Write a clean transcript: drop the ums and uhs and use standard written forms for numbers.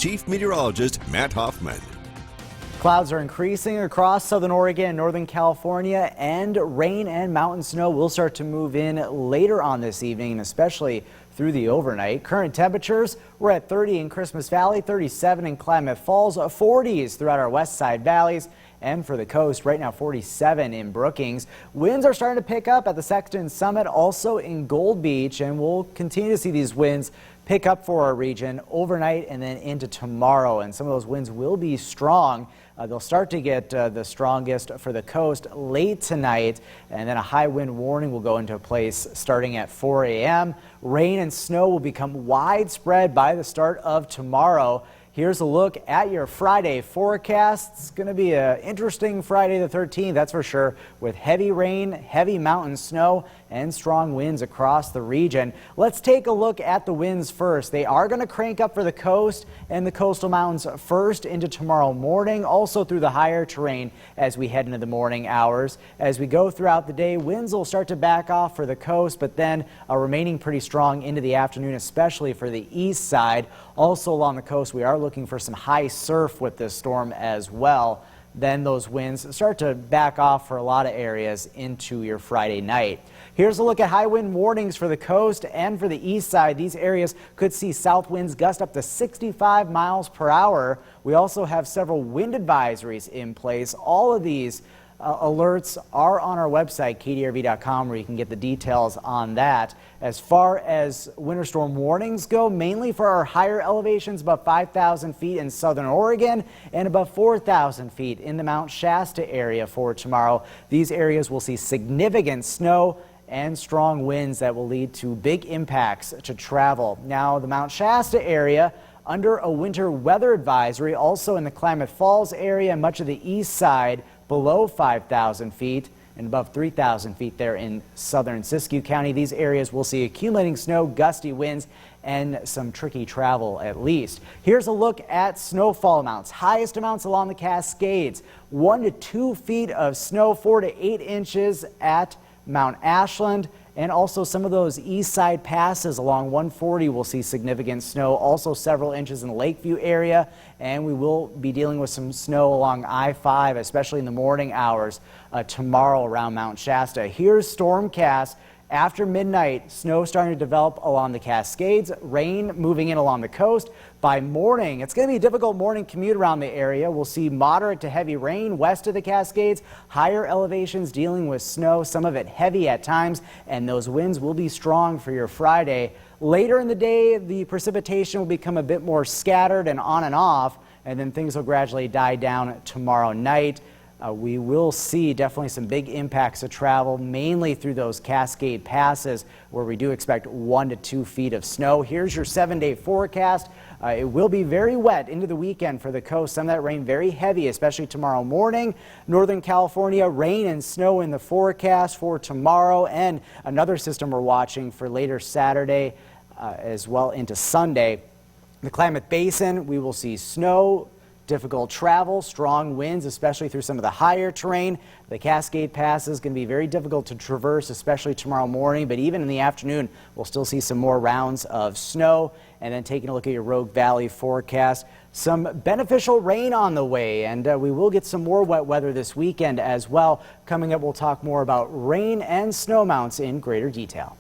Chief Meteorologist Matt Hoffman. Clouds are increasing across southern Oregon and northern California, and rain and mountain snow will start to move in later on this evening, and especially through the overnight. Current temperatures, we're at 30 in Christmas Valley, 37 in Klamath Falls, 40s throughout our west side valleys. And for the coast, right now 47 in Brookings. Winds are starting to pick up at the Sexton Summit, also in Gold Beach, and we'll continue to see these winds pick up for our region overnight and then into tomorrow. And some of those winds will be strong. They'll start to get the strongest for the coast late tonight, and then a high wind warning will go into place starting at 4 a.m. Rain and snow will become widespread by the start of tomorrow. Here's a look at your Friday forecast. It's going to be an interesting Friday the 13th, that's for sure, with heavy rain, heavy mountain snow, and strong winds across the region. Let's take a look at the winds first. They are going to crank up for the coast and the coastal mountains first into tomorrow morning, also through the higher terrain as we head into the morning hours. As we go throughout the day, winds will start to back off for the coast, but then remaining pretty strong into the afternoon, especially for the east side. Also along the coast, we are looking for some high surf with this storm as well. Then those winds start to back off for a lot of areas into your Friday night. Here's a look at high wind warnings for the coast and for the east side. These areas could see south winds gust up to 65 miles per hour. We also have several wind advisories in place. All of these alerts are on our website, kdrv.com, where you can get the details on that. As far as winter storm warnings go, mainly for our higher elevations above 5,000 feet in southern Oregon and above 4,000 feet in the Mount Shasta area for tomorrow. These areas will see significant snow and strong winds that will lead to big impacts to travel. Now, the Mount Shasta area under a winter weather advisory, also in the Klamath Falls area and much of the east side below 5,000 feet and above 3,000 feet there in southern Siskiyou County. These areas will see accumulating snow, gusty winds, and some tricky travel at least. Here's a look at snowfall amounts. Highest amounts along the Cascades, 1 to 2 feet of snow, 4 to 8 inches at Mount Ashland. And also some of those east side passes along 140 will see significant snow, also several inches in the Lakeview area, and we will be dealing with some snow along I-5, especially in the morning hours tomorrow around Mount Shasta. Here's Stormcast. After midnight, snow starting to develop along the Cascades, rain moving in along the coast. By morning, it's going to be a difficult morning commute around the area. We'll see moderate to heavy rain west of the Cascades, higher elevations dealing with snow, some of it heavy at times, and those winds will be strong for your Friday. Later in the day, the precipitation will become a bit more scattered and off, and then things will gradually die down tomorrow night. We will see definitely some big impacts of travel, mainly through those Cascade passes where we do expect 1 to 2 feet of snow. Here's your 7-day forecast. It will be very wet into the weekend for the coast. Some of that rain very heavy, especially tomorrow morning. Northern California, rain and snow in the forecast for tomorrow, and another system we're watching for later Saturday as well into Sunday. The Klamath Basin, we will see snow, difficult travel, strong winds, especially through some of the higher terrain. The Cascade Pass is going to be very difficult to traverse, especially tomorrow morning, but even in the afternoon, we'll still see some more rounds of snow. And then taking a look at your Rogue Valley forecast, some beneficial rain on the way, and we will get some more wet weather this weekend as well. Coming up, we'll talk more about rain and snow mounts in greater detail.